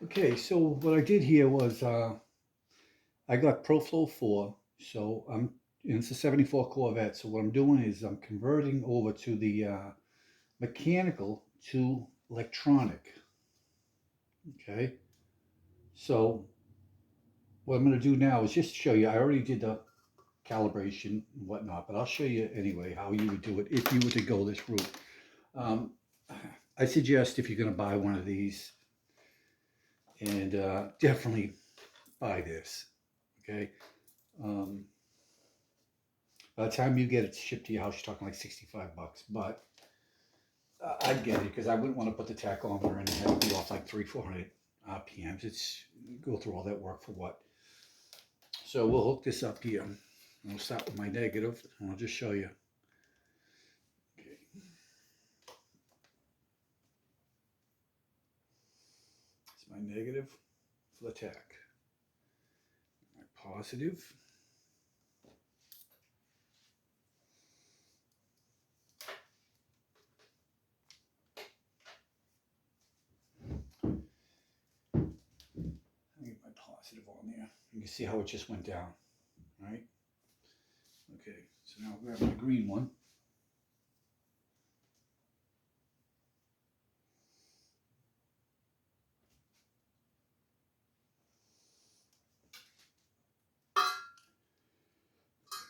Okay, so what I did here was I got Proflo 4, so and it's a 74 Corvette. So what I'm doing is I'm converting over to the mechanical to electronic. Okay, so what I'm going to do now is just show you. I already did the calibration and whatnot, but I'll show you anyway how you would do it if you were to go this route. Um, I suggest if you're going to buy one of these, and definitely buy this. Okay. Um, By the time you get it shipped to your house, you're talking like 65 bucks. But I get it because I wouldn't want to put the tachometer in and have it be off like 400 RPMs. It's go through all that work for what? So we'll hook this up here. I'll start with my negative and I'll just show you. Okay. It's my negative for the tach. My positive. Let me get my positive on there. You can see how it just went down, right? Okay, so now I'll grab my green one.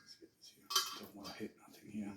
Let's get this here. Don't want to hit nothing here.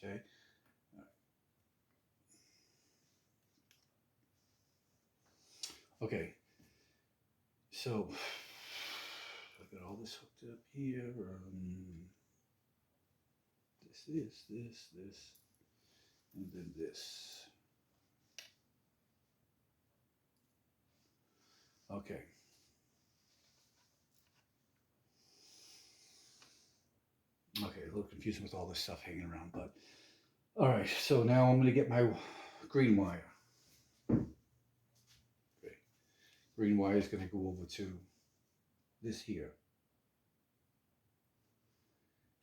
Okay. Okay. So I got all this hooked up here. This, and then this. Okay. Okay, a little confusing with all this stuff hanging around, but all right. So now I'm going to get my green wire. Okay. Green wire is going to go over to this here.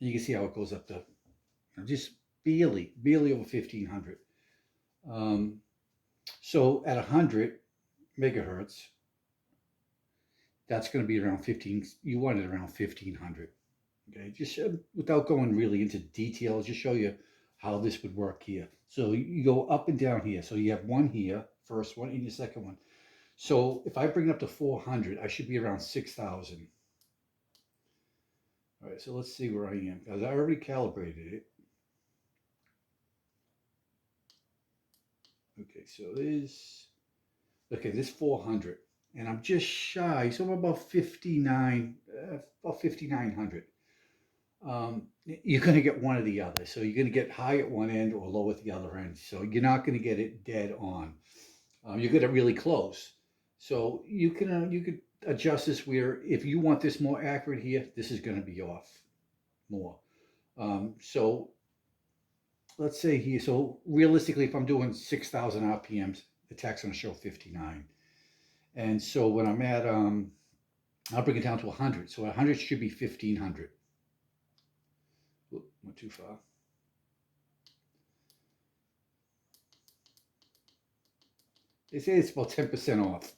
And you can see how it goes up to just barely over 1500. So at 100 megahertz, that's going to be around 15. You want it around 1500. Okay, just without going really into detail, just show you how this would work here. So you go up and down here. So you have one here, first one, and your second one. So if I bring it up to 400, I should be around 6,000. All right, so let's see where I am, because I already calibrated it. Okay, so this 400, and I'm just shy, so I'm about 59, about 5,900. You're going to get one or the other. So you're going to get high at one end or low at the other end. So you're not going to get it dead on. You get it really close. So you could adjust this where if you want this more accurate here, this is going to be off more. So let's say here. So realistically, if I'm doing 6,000 RPMs, the tach's going to show 59. And so when I'm at I'll bring it down to 100. So 100 should be 1,500. Oop, went too far. They say it's about 10% off.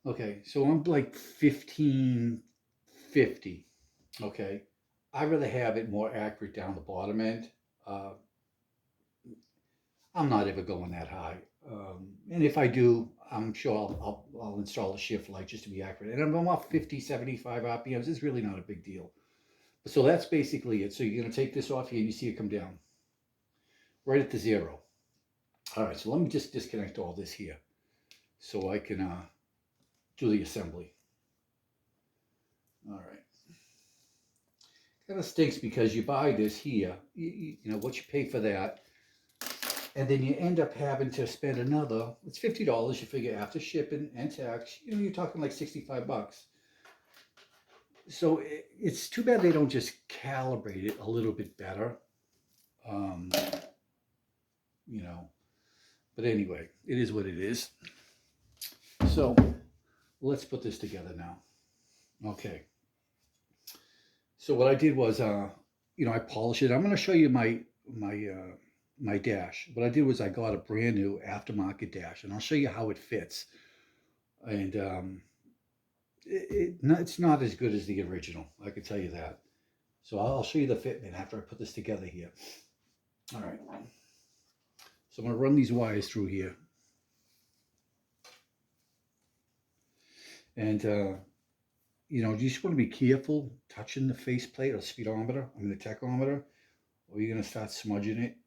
Okay, so I'm like 1550. Okay, I'd rather have it more accurate down the bottom end. Uh, I'm not ever going that high. And if I do, I'm sure I'll install a shift light just to be accurate. And I'm off 50, 75 RPMs. It's really not a big deal. So that's basically it. So you're going to take this off here and you see it come down right at the zero. All right, so let me just disconnect all this here so I can do the assembly. All right. Kind of stinks because you buy this here, you know what you pay for that, and then you end up having to spend another. It's $50. You figure after shipping and tax, you're talking like 65 bucks. So it's too bad they don't just calibrate it a little bit better. you know. But anyway, it is what it is. So let's put this together now. Okay. So what I did was, I polished it. I'm going to show you my dash. What I did was I got a brand new aftermarket dash, and I'll show you how it fits. And it's not as good as the original. I can tell you that. So I'll show you the fitment after I put this together here. All right. So I'm going to run these wires through here. And, you just want to be careful touching the faceplate or speedometer, the tachometer, or you're going to start smudging it.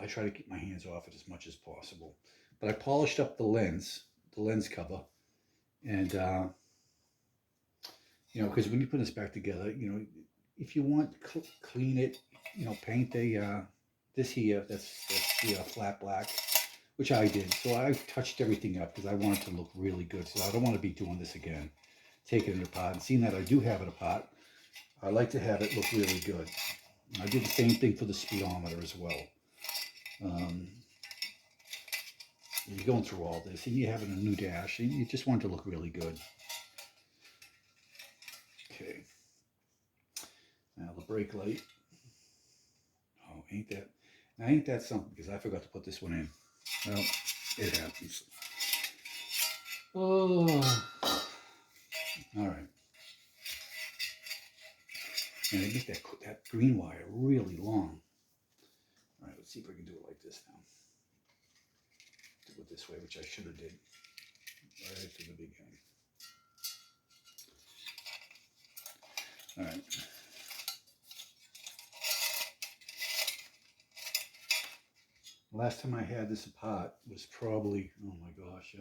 I try to keep my hands off it as much as possible. But I polished up the lens cover. And, because when you put this back together, if you want to clean it, paint this here, that's the flat black, which I did. So I touched everything up because I want it to look really good. So I don't want to be doing this again, taking it apart. And seeing that I do have it apart, I like to have it look really good. And I did the same thing for the speedometer as well. You're going through all this and you're having a new dash and you just want it to look really good. Okay. Now the brake light. Oh, ain't that something, because I forgot to put this one in. Well, it happens. Oh, all right. And I make that green wire really long. All right, let's see if I can do it like this now. Do it this way, which I should have did right from the beginning. All right. Last time I had this apart was probably, oh my gosh,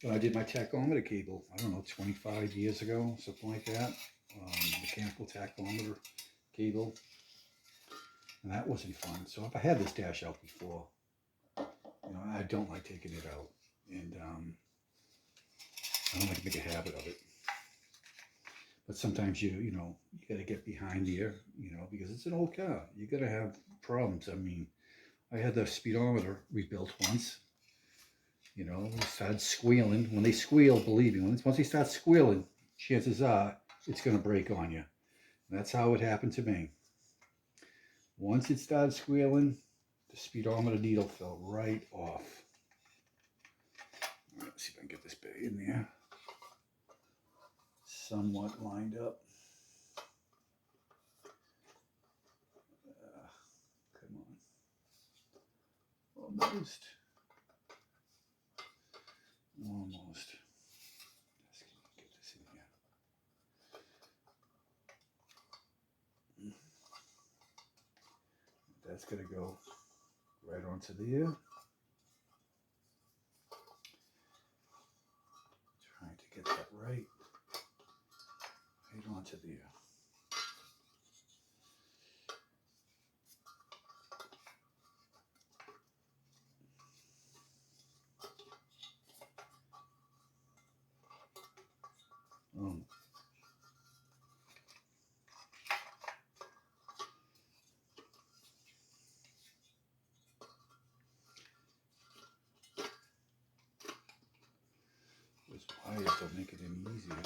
when I did my tachometer cable, I don't know, 25 years ago, something like that. Mechanical tachometer cable. And that wasn't fun. So if I had this dash out before, I don't like taking it out. And I don't like to make a habit of it. But sometimes you got to get behind here, because it's an old car. You got to have problems. I mean, I had the speedometer rebuilt once. They started squealing. When they squeal, believe me, once they start squealing, chances are it's going to break on you. And that's how it happened to me. Once it started squealing, the speedometer needle fell right off. All right, let's see if I can get this bit in there. Somewhat lined up. Come on. Almost. Let's get this in here. That's going to go right onto there. Trying to get that right onto there. Those wires don't make it any easier.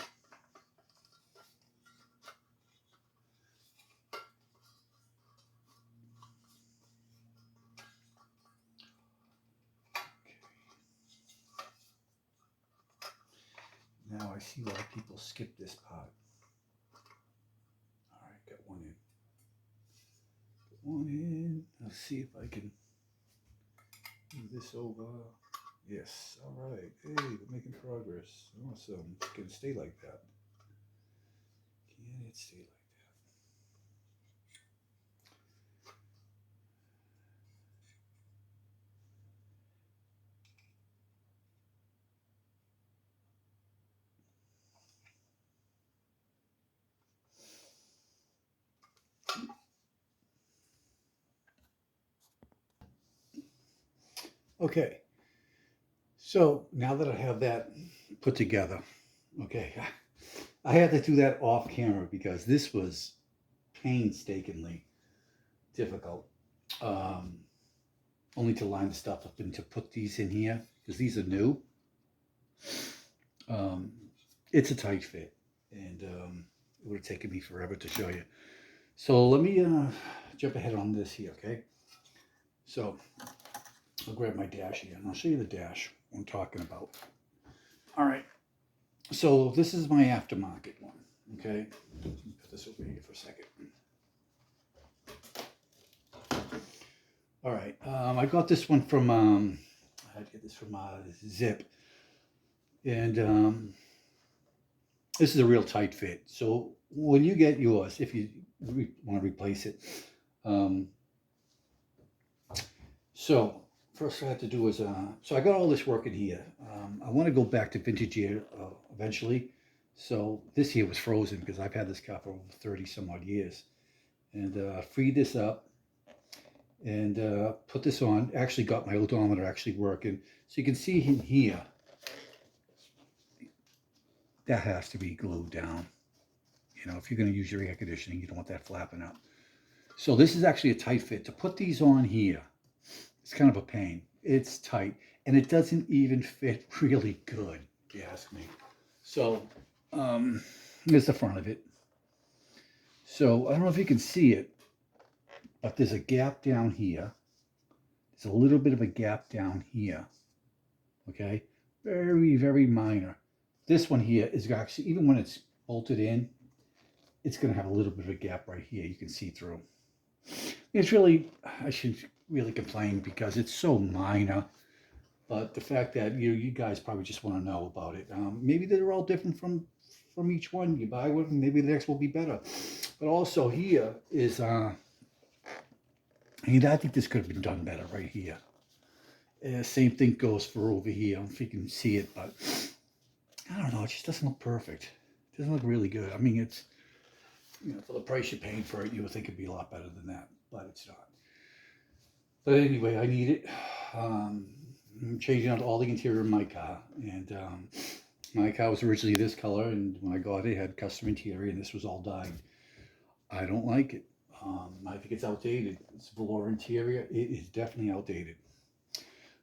Now I see why people skip this part. All right, got one in. Let's see if I can move this over. Yes, all right. Hey, we're making progress. Awesome. Can it stay like that? Can it stay like that? Okay, so now that I have that put together, okay, I had to do that off camera because this was painstakingly difficult. only to line the stuff up and to put these in here because these are new. It's a tight fit, and it would have taken me forever to show you. So let me jump ahead on this here, okay? So I'll grab my dash here, and I'll show you the dash I'm talking about. All right, so this is my aftermarket one, okay? Let me put this over here for a second. All right, I got this one from, I had to get this from Zip, and this is a real tight fit. So when you get yours, if you want to replace it, so first I had to do is, so I got all this working here. I want to go back to vintage year eventually. So this year was frozen because I've had this car for over 30 some odd years. And freed this up and put this on. Actually got my odometer actually working. So you can see in here, that has to be glued down. You know, if you're going to use your air conditioning, you don't want that flapping up. So this is actually a tight fit. To put these on here, it's kind of a pain. It's tight, and it doesn't even fit really good, if you ask me. So here's the front of it. So I don't know if you can see it, but there's a gap down here. There's a little bit of a gap down here. Okay, very, very minor. This one here is actually, even when it's bolted in, it's going to have a little bit of a gap right here. You can see through. It's really, I should really complain because it's so minor. But the fact that you guys probably just want to know about it. Maybe they're all different from each one. You buy one, maybe the next will be better. But also here is, I think this could have been done better right here. Same thing goes for over here. I don't know if you can see it, but I don't know. It just doesn't look perfect. It doesn't look really good. I mean, it's, for the price you're paying for it, you would think it'd be a lot better than that, but it's not. But anyway, I need it. I'm changing out all the interior of my car, and my car was originally this color, and when I got it, it had custom interior, and this was all dyed. I don't like it. I think it's outdated. It's velour interior. It is definitely outdated.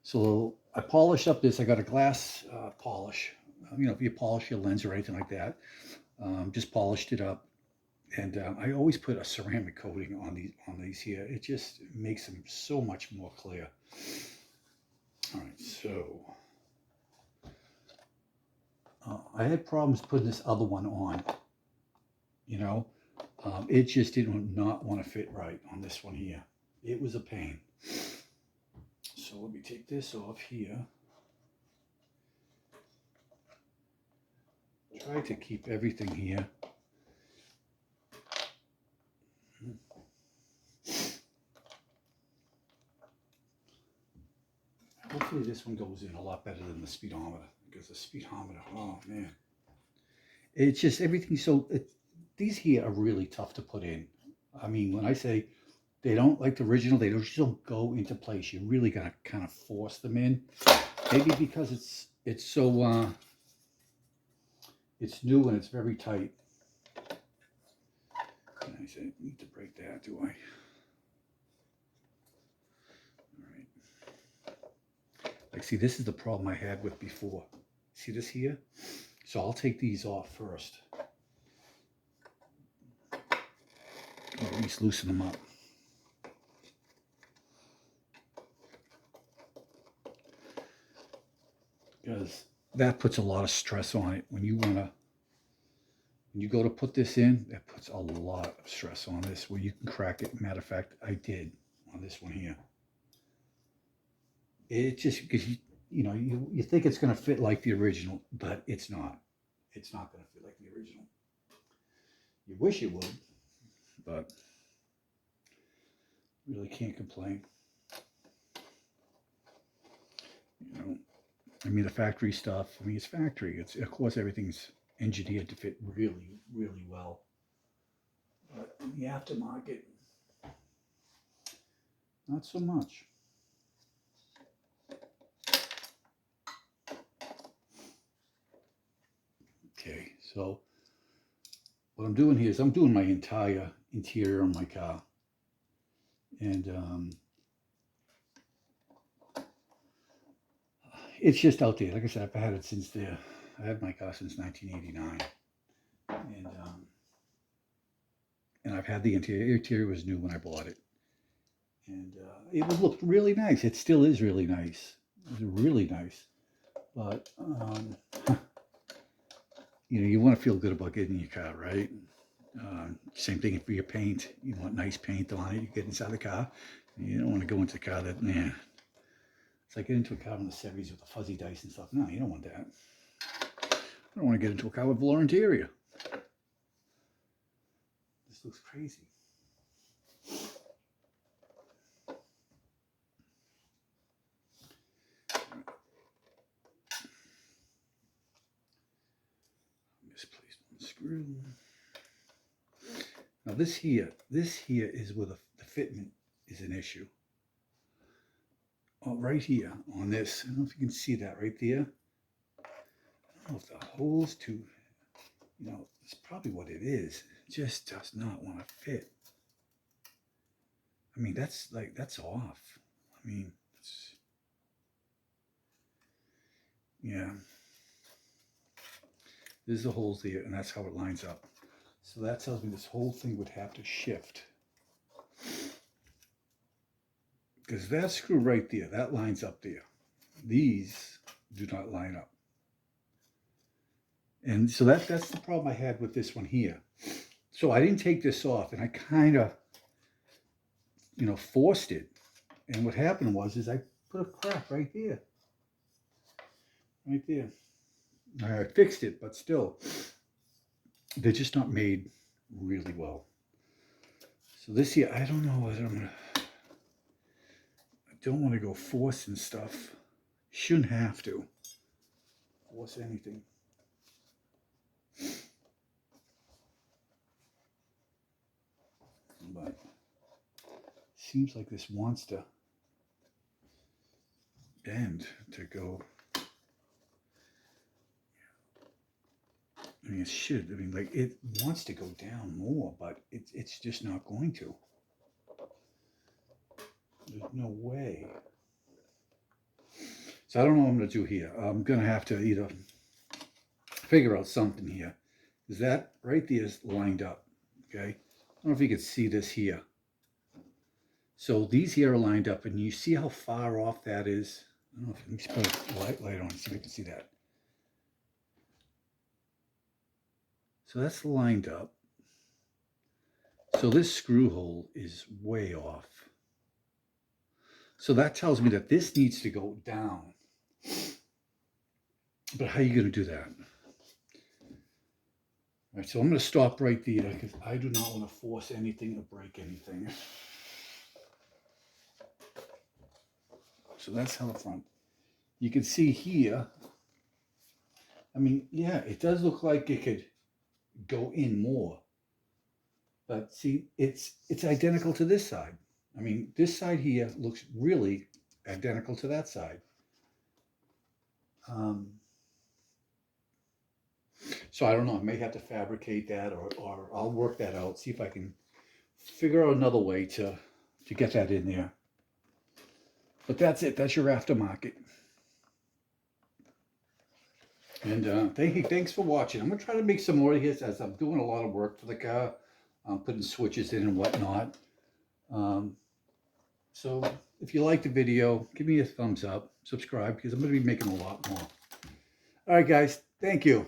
So I polished up this. I got a glass polish. If you polish your lens or anything like that, just polished it up. And I always put a ceramic coating on these here. It just makes them so much more clear. All right, so I had problems putting this other one on. It just did not want to fit right on this one here. It was a pain. So let me take this off here. Try to keep everything here. Hopefully this one goes in a lot better than the speedometer, because the speedometer, oh man. It's just everything these here are really tough to put in. I mean, when I say they don't like the original, they just don't go into place. You really gotta kind of force them in. Maybe because it's so it's new and it's very tight. And I say, need to break that, do I? All right. Like, see, this is the problem I had with before. See this here? So I'll take these off first. Or at least loosen them up. Because that puts a lot of stress on it. When you go to put this in, that puts a lot of stress on this where you can crack it. Matter of fact, I did on this one here. It just, because you think it's going to fit like the original, but it's not. It's not going to fit like the original. You wish it would, but really can't complain. I mean, the factory stuff, it's factory. Of course, everything's engineered to fit really, really well. But in the aftermarket, not so much. Okay, so what I'm doing here is I'm doing my entire interior on my car. And it's just out there. Like I said, I've had it since there. I had my car since 1989, and I've had the interior. The interior was new when I bought it, and it was looked really nice. It still is really nice. It's really nice, but you know, you want to feel good about getting your car, right? Same thing for your paint. You want nice paint on it. You get inside the car. You don't want to go into a car that, yeah. It's like getting into a car in the 70s with the fuzzy dice and stuff. No, you don't want that. I don't want to get into a car with velour interior. This looks crazy. Misplaced one screw. Now this here is where the fitment is an issue. Oh, right here on this. I don't know if you can see that right there. I don't know if the hole's too, you know, it's probably what it is. It just does not want to fit. I mean, that's off. I mean, yeah. There's the holes there, and that's how it lines up. So that tells me this whole thing would have to shift. Because that screw right there, that lines up there. These do not line up. And so that's the problem I had with this one here. So I didn't take this off, and I kind of, you know, forced it. And what happened was I put a crack right there. Right there. I fixed it, but still, they're just not made really well. So this here, I don't know what I'm gonna. I don't want to go forcing stuff. Shouldn't have to force anything. But seems like this wants to bend to go. I mean, it should. I mean, like, it wants to go down more, but it's just not going to. There's no way. So I don't know what I'm going to do here. I'm going to have to either figure out something here. Is that right there is lined up, okay? I don't know if you can see this here. So these here are lined up, and you see how far off that is? I don't know if, let me put a light on and see if you can see that. So that's lined up. So this screw hole is way off. So that tells me that this needs to go down. But how are you going to do that? All right, so I'm going to stop right there because I do not want to force anything or break anything. So that's how the front. You can see here, I mean, yeah, it does look like it could go in more. But see, it's identical to this side. I mean, this side here looks really identical to that side. So I don't know, I may have to fabricate that or I'll work that out, see if I can figure out another way to get that in there. But that's it, that's your aftermarket. And thanks for watching. I'm gonna try to make some more of this as I'm doing a lot of work for the car. I'm putting switches in and whatnot. So if you like the video, give me a thumbs up, subscribe, because I'm going to be making a lot more. All right, guys, thank you.